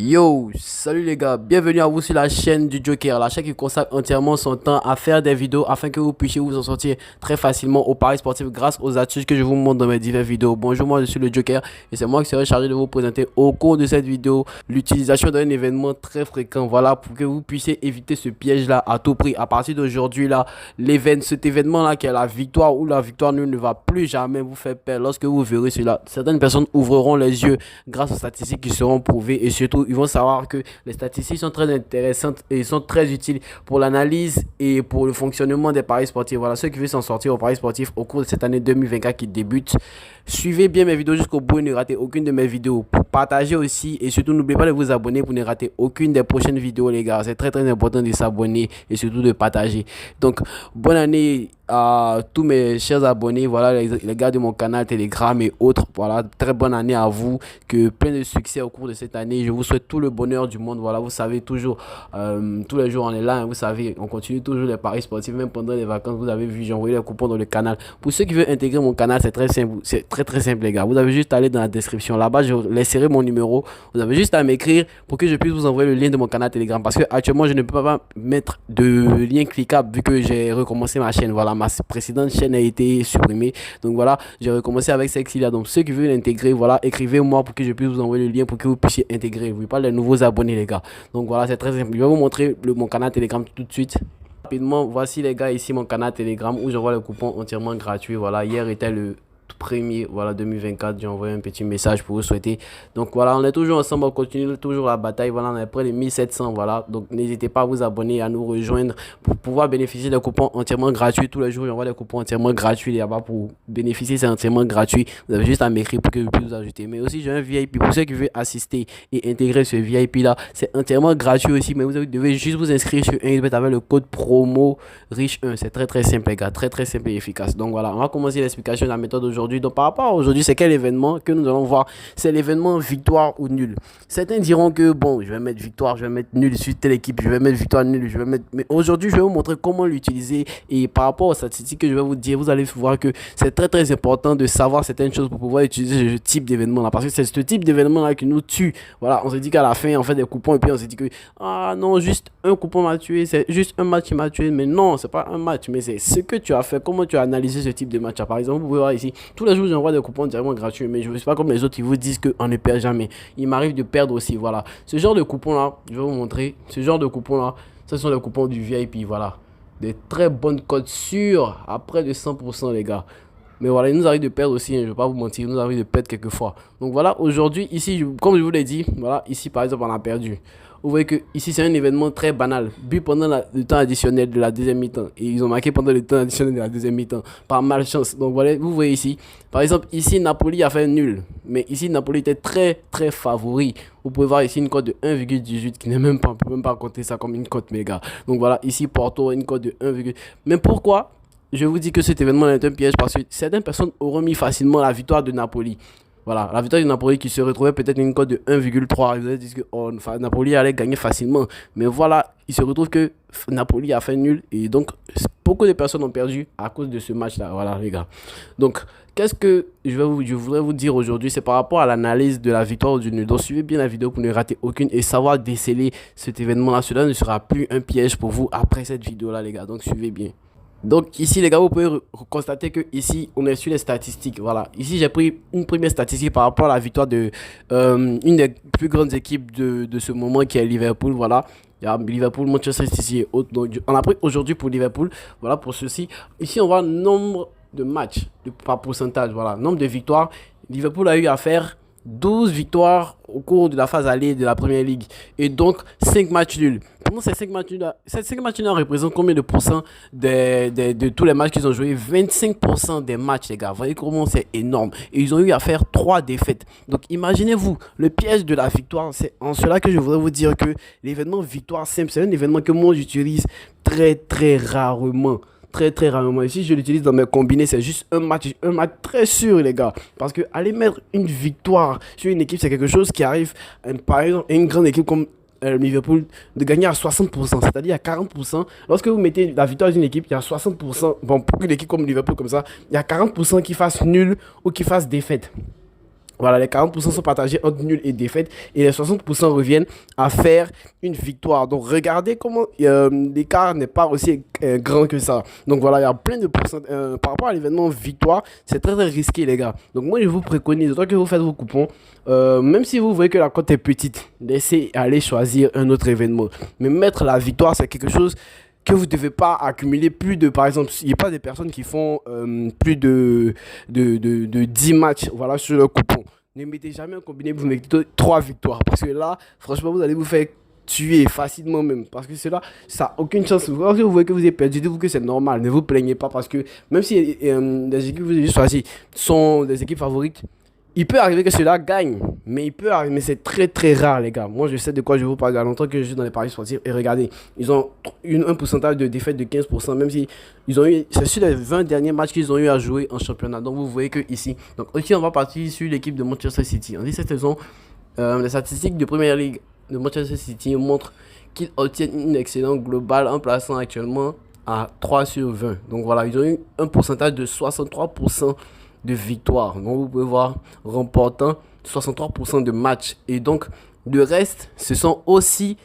Yo, salut les gars, bienvenue à vous sur la chaîne du Joker, la chaîne qui consacre entièrement son temps à faire des vidéos afin que vous puissiez vous en sortir très facilement au paris sportif grâce aux astuces que je vous montre dans mes diverses vidéos. Bonjour, moi je suis le Joker et c'est moi qui serai chargé de vous présenter au cours de cette vidéo l'utilisation d'un événement très fréquent, voilà, pour que vous puissiez éviter ce piège là à tout prix. À partir d'aujourd'hui là, cet événement là qui est la victoire ou la victoire nulle ne va plus jamais vous faire peur. Lorsque vous verrez cela, certaines personnes ouvriront les yeux grâce aux statistiques qui seront prouvées et surtout ils vont savoir que les statistiques sont très intéressantes et sont très utiles pour l'analyse et pour le fonctionnement des paris sportifs. Voilà, ceux qui veulent s'en sortir au paris sportif au cours de cette année 2024 qui débute, suivez bien mes vidéos jusqu'au bout et ne ratez aucune de mes vidéos. Pour partager aussi et surtout n'oubliez pas de vous abonner pour ne rater aucune des prochaines vidéos les gars. C'est très très important de s'abonner et surtout de partager. Donc bonne année à tous mes chers abonnés, voilà les gars de mon canal Telegram et autres. Voilà, très bonne année à vous, que plein de succès au cours de cette année. Je vous souhaite tout le bonheur du monde. Voilà, vous savez toujours, tous les jours on est là, hein, vous savez, on continue toujours les paris sportifs, même pendant les vacances. Vous avez vu, j'ai envoyé les coupons dans le canal. Pour ceux qui veulent intégrer mon canal, c'est très simple, c'est très simple les gars. Vous avez juste à aller dans la description, là-bas je laisserai mon numéro. Vous avez juste à m'écrire pour que je puisse vous envoyer le lien de mon canal Telegram, parce que actuellement je ne peux pas mettre de lien cliquable vu que j'ai recommencé ma chaîne. Voilà, ma précédente chaîne a été supprimée, donc voilà, j'ai recommencé avec celle-ci là. Donc ceux qui veulent l'intégrer, voilà, écrivez-moi pour que je puisse vous envoyer le lien pour que vous puissiez intégrer. Vous pas les nouveaux abonnés les gars. Donc voilà, c'est très simple. Je vais vous montrer mon canal Telegram tout de suite. Rapidement, voici les gars ici mon canal Telegram où j'envoie le coupon entièrement gratuit. Voilà, hier était le premier, voilà, 2024. J'ai envoyé un petit message pour vous souhaiter. Donc voilà, on est toujours ensemble, on continue toujours la bataille. Voilà, on est près de 1700. Voilà, donc n'hésitez pas à vous abonner, à nous rejoindre pour pouvoir bénéficier des coupons entièrement gratuits. Tous les jours j'envoie des coupons entièrement gratuits là-bas. Pour bénéficier, c'est entièrement gratuit. Vous avez juste à m'écrire pour que je puisse vous ajouter. Mais aussi j'ai un VIP pour ceux qui veulent assister et intégrer ce VIP là, c'est entièrement gratuit aussi. Mais vous devez juste vous inscrire sur un avec le code promo riche 1. C'est très très simple les gars, très très simple et efficace. Donc voilà, on va commencer l'explication de la méthode aujourd'hui. Donc par rapport à aujourd'hui, c'est quel événement que nous allons voir? C'est l'événement victoire ou nul. Certains diront que bon, je vais mettre victoire, je vais mettre nul sur telle équipe, je vais mettre victoire nul, je vais mettre. Mais aujourd'hui, je vais vous montrer comment l'utiliser et par rapport aux statistiques que je vais vous dire, vous allez voir que c'est très très important de savoir certaines choses pour pouvoir utiliser ce type d'événement là, parce que c'est ce type d'événement là qui nous tue. Voilà, on se dit qu'à la fin on fait des coupons et puis on se dit que ah non, juste un coupon m'a tué, c'est juste un match qui m'a tué. Mais non, c'est pas un match, mais c'est ce que tu as fait, comment tu as analysé ce type de match. Par exemple, vous pouvez voir ici, tous les jours j'envoie des coupons directement gratuits, mais je ne suis pas comme les autres qui vous disent qu'on ne perd jamais. Il m'arrive de perdre aussi. Voilà, ce genre de coupons là, je vais vous montrer. Ce genre de coupons là, ce sont les coupons du VIP. Voilà, des très bonnes cotes sûres à près de 100% les gars. Mais voilà, il nous arrive de perdre aussi, hein, je ne vais pas vous mentir, il nous arrive de perdre quelques fois. Donc voilà, aujourd'hui, ici, comme je vous l'ai dit, voilà, ici par exemple, on a perdu. Vous voyez que ici c'est un événement très banal. But pendant le temps additionnel de la deuxième mi-temps. Et ils ont marqué pendant le temps additionnel de la deuxième mi-temps. Par malchance. Donc voilà, vous voyez ici. Par exemple, ici Napoli a fait nul. Mais ici Napoli était très très favori. Vous pouvez voir ici une cote de 1,18 qui n'est même pas, on peut même pas compter ça comme une cote méga. Donc voilà, ici Porto une cote de 1, mais pourquoi je vous dis que cet événement est un piège? Parce que certaines personnes auront mis facilement la victoire de Napoli. Voilà, la victoire de Napoli qui se retrouvait peut-être une cote de 1,3. Vous avez dit que oh, Napoli allait gagner facilement. Mais voilà, il se retrouve que Napoli a fait nul. Et donc, beaucoup de personnes ont perdu à cause de ce match-là. Voilà, les gars. Donc, qu'est-ce que je voudrais vous dire aujourd'hui? C'est par rapport à l'analyse de la victoire ou du nul. Donc, suivez bien la vidéo pour ne rater aucune et savoir déceler cet événement-là. Cela ne sera plus un piège pour vous après cette vidéo-là, les gars. Donc, suivez bien. Donc ici les gars, vous pouvez constater que ici on est sur les statistiques. Voilà, ici j'ai pris une première statistique par rapport à la victoire de une des plus grandes équipes de ce moment qui est Liverpool. Voilà, il y a Liverpool, Manchester City et autres. Donc on a pris aujourd'hui pour Liverpool. Voilà pour ceci. Ici on voit nombre de matchs par pourcentage. Voilà, nombre de victoires. Liverpool a eu à faire 12 victoires au cours de la phase allée de la Première Ligue. Et donc 5 matchs nuls. Pendant ces 5 matchs nuls, ces 5 matchs nuls représentent combien de pourcents de tous les matchs qu'ils ont joués? 25% des matchs, les gars. Vous voyez comment c'est énorme. Et ils ont eu à faire 3 défaites. Donc imaginez-vous, le piège de la victoire, c'est en cela que je voudrais vous dire que l'événement victoire simple, c'est un événement que moi j'utilise très très rarement. Très très rarement. Ici je l'utilise dans mes combinés, c'est juste un match très sûr les gars. Parce que aller mettre une victoire sur une équipe, c'est quelque chose qui arrive, par exemple, à une grande équipe comme Liverpool, de gagner à 60%, c'est-à-dire à 40%. Lorsque vous mettez la victoire d'une équipe, il y a 60%, bon pour une équipe comme Liverpool comme ça, il y a 40% qui fasse nul ou qui fasse défaite. Voilà, les 40% sont partagés entre nul et défaite et les 60% reviennent à faire une victoire. Donc, regardez comment l'écart n'est pas aussi grand que ça. Donc, voilà, il y a plein de pourcentages. Par rapport à l'événement victoire, c'est très, très risqué, les gars. Donc, moi, je vous préconise, autant que vous faites vos coupons, même si vous voyez que la cote est petite, laissez aller choisir un autre événement. Mais mettre la victoire, c'est quelque chose que vous ne devez pas accumuler plus de, par exemple, il n'y a pas des personnes qui font plus de 10 matchs voilà, sur le coupon. Ne mettez jamais un combiné, vous mettez 3 victoires. Parce que là, franchement, vous allez vous faire tuer facilement même. Parce que cela, ça n'a aucune chance. Lorsque vous voyez que vous avez perdu, dites-vous que c'est normal. Ne vous plaignez pas parce que même si les équipes que vous avez choisies sont des équipes favorites, il peut arriver que cela gagne, mais il peut arriver, mais c'est très très rare les gars. Moi je sais de quoi je vous parle, il y a longtemps que je suis dans les paris sportifs et regardez, ils ont un pourcentage de défaite de 15%, même si ils ont eu, c'est sur les 20 derniers matchs qu'ils ont eu à jouer en championnat. Donc vous voyez que ici, donc ici on va partir sur l'équipe de Manchester City. En dit cette saison, les statistiques de Premier League de Manchester City montrent qu'ils obtiennent une excellente globale en plaçant actuellement à 3 sur 20. Donc voilà, ils ont eu un pourcentage de 63% de victoire. Donc vous pouvez voir remportant 63% de matchs. Et donc le reste, ce sont aussi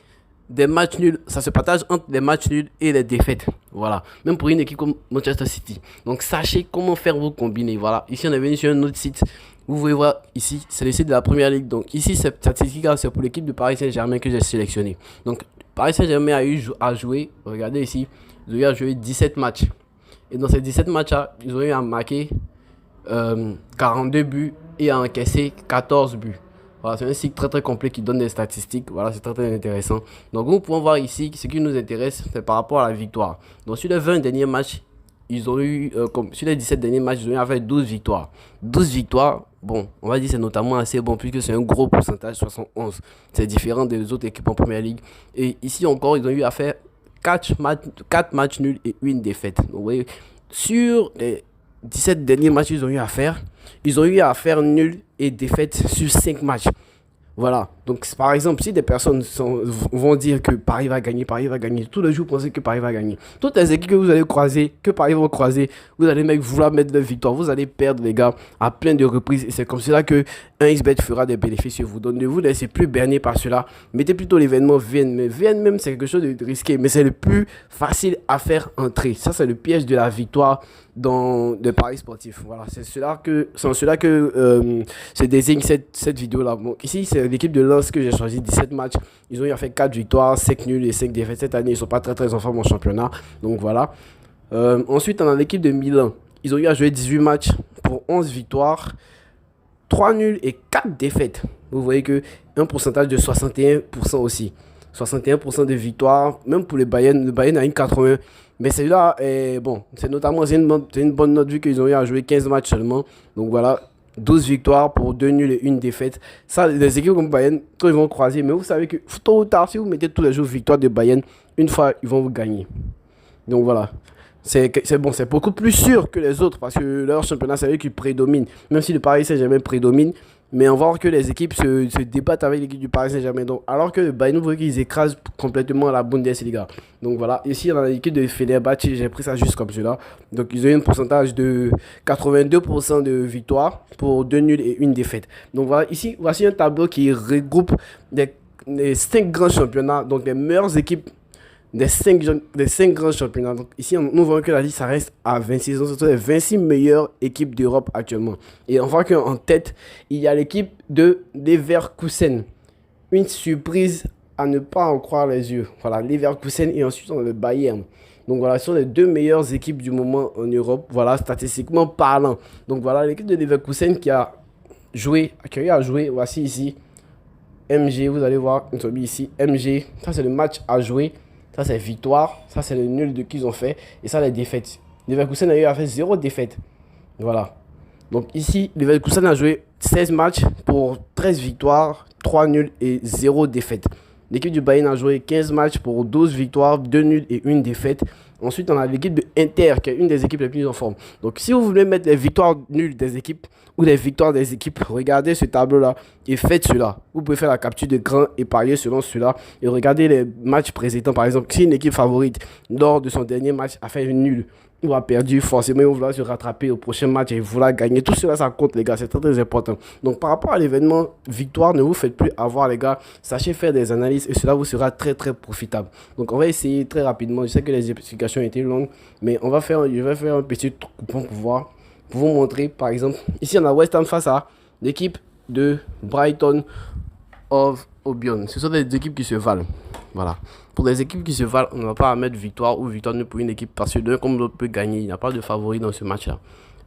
des matchs nuls. Ça se partage entre les matchs nuls et les défaites. Voilà. Même pour une équipe comme Manchester City. Donc sachez comment faire vos combinés. Voilà. Ici on est venu sur un autre site. Vous pouvez voir ici, c'est le site de la première ligue. Donc ici, cette statistique c'est pour l'équipe de Paris Saint-Germain que j'ai sélectionné. Donc Paris Saint-Germain a eu à jouer, regardez ici, ils ont eu à jouer 17 matchs. Et dans ces 17 matchs-là, ils ont eu à marquer 42 buts et à encaisser 14 buts. Voilà, c'est un site très très complet qui donne des statistiques. Voilà, c'est très très intéressant. Donc nous pouvons voir ici, ce qui nous intéresse, c'est par rapport à la victoire. Donc sur les 20 derniers matchs, ils ont eu, comme sur les 17 derniers matchs, ils ont eu à faire 12 victoires. 12 victoires, bon, on va dire c'est notamment assez bon puisque c'est un gros pourcentage, 71. C'est différent des autres équipes en première ligue. Et ici encore, ils ont eu à faire 4 matchs nuls et une défaite. Donc vous voyez, sur les 17 derniers matchs qu'ils ont eu à faire, ils ont eu à faire nul et défaite sur 5 matchs. Voilà. Donc, par exemple, si des personnes vont dire que Paris va gagner, tous les jours pensez que Paris va gagner. Toutes les équipes que vous allez croiser, que Paris va croiser, vous allez vouloir mettre de victoire. Vous allez perdre, les gars, à plein de reprises. Et c'est comme cela que un XBet fera des bénéfices sur vous. Donc, ne vous laissez plus berner par cela. Mettez plutôt l'événement VN. Mais VN même, c'est quelque chose de risqué. Mais c'est le plus facile à faire entrer. Ça, c'est le piège de la victoire dans le paris sportif. Voilà. C'est en cela que se désigne cette vidéo-là. Bon, ici, c'est l'équipe de Lens que j'ai choisi, 17 matchs. Ils ont eu à faire 4 victoires, 5 nuls et 5 défaites. Cette année, ils ne sont pas très très en forme en championnat. Donc voilà. Ensuite, on a l'équipe de Milan. Ils ont eu à jouer 18 matchs pour 11 victoires, 3 nuls et 4 défaites. Vous voyez que un pourcentage de 61% aussi. 61% de victoires, même pour le Bayern a une 80. Mais celui-là, bon, c'est notamment une bonne note vu qu'ils ont eu à jouer 15 matchs seulement. Donc voilà, 12 victoires pour 2 nuls et une défaite. Ça, les équipes comme Bayern, tous ils vont croiser. Mais vous savez que tôt ou tard, si vous mettez tous les jours victoire de Bayern, une fois, ils vont vous gagner. Donc voilà. C'est bon, c'est beaucoup plus sûr que les autres parce que leur championnat, c'est eux qui prédominent. Même si le Paris Saint-Germain prédomine, mais on va voir que les équipes se débattent avec l'équipe du Paris Saint-Germain. Donc, alors que le Bayern, vous voyez qu'ils écrasent complètement la Bundesliga. Donc voilà, ici on a l'équipe de Fenerbahçe, j'ai pris ça juste comme cela. Donc ils ont eu un pourcentage de 82% de victoire pour 2 nuls et une défaite. Donc voilà, ici, voici un tableau qui regroupe les 5 grands championnats, donc les meilleures équipes des 5 grands championnats. Donc ici, nous voyons que la liste, ça reste à 26 ans. Ce sont les 26 meilleures équipes d'Europe actuellement. Et on voit qu'en tête, il y a l'équipe de Leverkusen. Une surprise à ne pas en croire les yeux. Voilà, Leverkusen et ensuite on a le Bayern. Donc voilà, ce sont les 2 meilleures équipes du moment en Europe. Voilà, statistiquement parlant. Donc voilà, l'équipe de Leverkusen qui a eu à jouer, voici ici, MG, vous allez voir, nous sommes ici, MG. Ça, c'est le match à jouer. Ça, c'est victoire. Ça, c'est le nul de qu'ils ont fait. Et ça, les défaites. Leverkusen a eu à faire 0 défaite. Voilà. Donc ici, Leverkusen a joué 16 matchs pour 13 victoires, 3 nuls et 0 défaite. L'équipe du Bayern a joué 15 matchs pour 12 victoires, 2 nuls et 1 défaite. Ensuite, on a l'équipe de Inter, qui est une des équipes les plus en forme. Donc, si vous voulez mettre les victoires nulles des équipes ou les victoires des équipes, regardez ce tableau-là et faites cela. Vous pouvez faire la capture d'écran et parier selon cela. Et regardez les matchs précédents. Par exemple, si une équipe favorite, lors de son dernier match, a fait une nulle ils ont perdu, forcément ils vont vouloir se rattraper au prochain match et vouloir gagner. Tout cela, ça compte, les gars, c'est très très important. Donc par rapport à l'événement victoire, ne vous faites plus avoir, les gars. Sachez faire des analyses et cela vous sera très très profitable. Donc on va essayer très rapidement. Je sais que les explications étaient longues, mais je vais faire un petit coupon pour voir, pour vous montrer. Par exemple, ici on a West Ham face à l'équipe de Brighton of Albion. Ce sont des équipes qui se valent. Voilà. Pour les équipes qui se valent, on ne va pas mettre victoire ou victoire pour une équipe parce que l'un comme l'autre peut gagner. Il n'y a pas de favori dans ce match-là.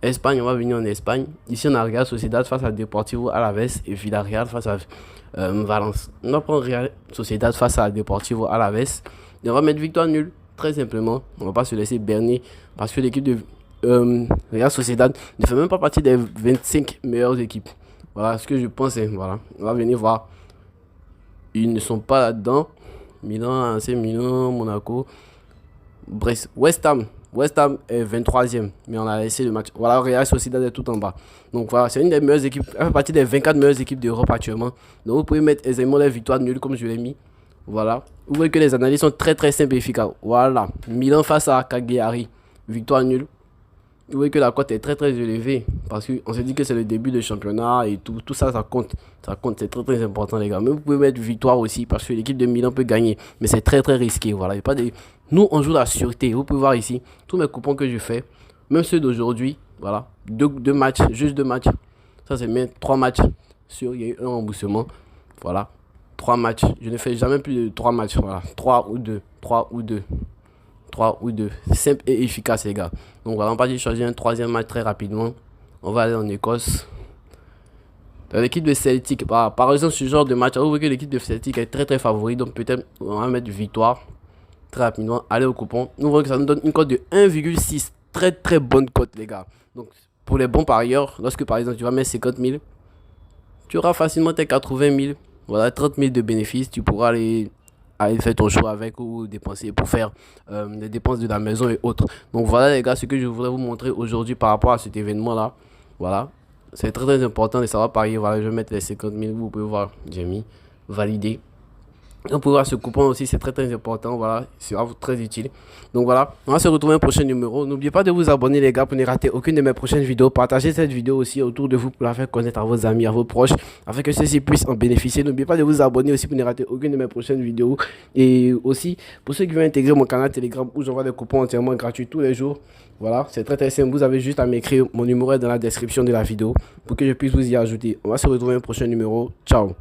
Espagne, on va venir en Espagne. Ici, on a Real Sociedad face à Deportivo Alaves et Villarreal face à Valence. On va prendre Real Sociedad face à Deportivo Alaves. Et on va mettre victoire nulle, très simplement. On ne va pas se laisser berner parce que l'équipe de Real Sociedad ne fait même pas partie des 25 meilleures équipes. Voilà ce que je pense. Voilà. On va venir voir. Ils ne sont pas là-dedans. Milan, AC Milan, Monaco, Brest, West Ham est 23e, mais on a laissé le match. Voilà, Real Sociedad est tout en bas. Donc voilà, c'est une des meilleures équipes, elle fait partie des 24 meilleures équipes d'Europe actuellement. Donc vous pouvez mettre aisément les victoires nulles comme je l'ai mis. Voilà, vous voyez que les analyses sont très très simples et efficaces. Voilà, Milan face à Cagliari, victoire nulle. Vous voyez que la cote est très très élevée parce qu'on se dit que c'est le début du championnat et tout ça, ça compte, c'est très très important les gars. Mais vous pouvez mettre victoire aussi parce que l'équipe de Milan peut gagner, mais c'est très très risqué. Voilà, il y a pas de... Nous on joue la sûreté. Vous pouvez voir ici tous mes coupons que je fais, même ceux d'aujourd'hui. Voilà, deux matchs, juste 2 matchs. Ça c'est bien 3 matchs sur, il y a eu un remboursement. Voilà, 3 matchs. Je ne fais jamais plus de 3 matchs. Voilà, 3 ou 2, 3 ou 2. 3 ou 2. Simple et efficace, les gars. Donc voilà, on va choisir un troisième match très rapidement. On va aller en Écosse. L'équipe de Celtic, par exemple, ce genre de match, vous voyez que l'équipe de Celtic est très très favorite. Donc peut-être on va mettre victoire très rapidement. Allez au coupon. Nous voyons que ça nous donne une cote de 1,6. Très très bonne cote, les gars. Donc pour les bons parieurs, lorsque par exemple tu vas mettre 50 000, tu auras facilement tes 80 000. Voilà, 30 000 de bénéfices. Tu pourras aller faire ton choix avec ou dépenser pour faire des dépenses de la maison et autres. Donc voilà les gars, ce que je voudrais vous montrer aujourd'hui par rapport à cet événement là. Voilà, c'est très très important de savoir parier. Voilà, je vais mettre les 50 000, vous pouvez voir, j'ai mis valider. Donc pour voir ce coupon aussi, c'est très très important. Voilà, c'est très utile. Donc voilà, on va se retrouver un prochain numéro. N'oubliez pas de vous abonner les gars pour ne rater aucune de mes prochaines vidéos. Partagez cette vidéo aussi autour de vous pour la faire connaître à vos amis, à vos proches, afin que ceux-ci puissent en bénéficier. N'oubliez pas de vous abonner aussi pour ne rater aucune de mes prochaines vidéos. Et aussi, pour ceux qui veulent intégrer mon canal Telegram où j'envoie des coupons entièrement gratuits tous les jours. Voilà, c'est très très simple. Vous avez juste à m'écrire. Mon numéro est dans la description de la vidéo pour que je puisse vous y ajouter. On va se retrouver un prochain numéro. Ciao.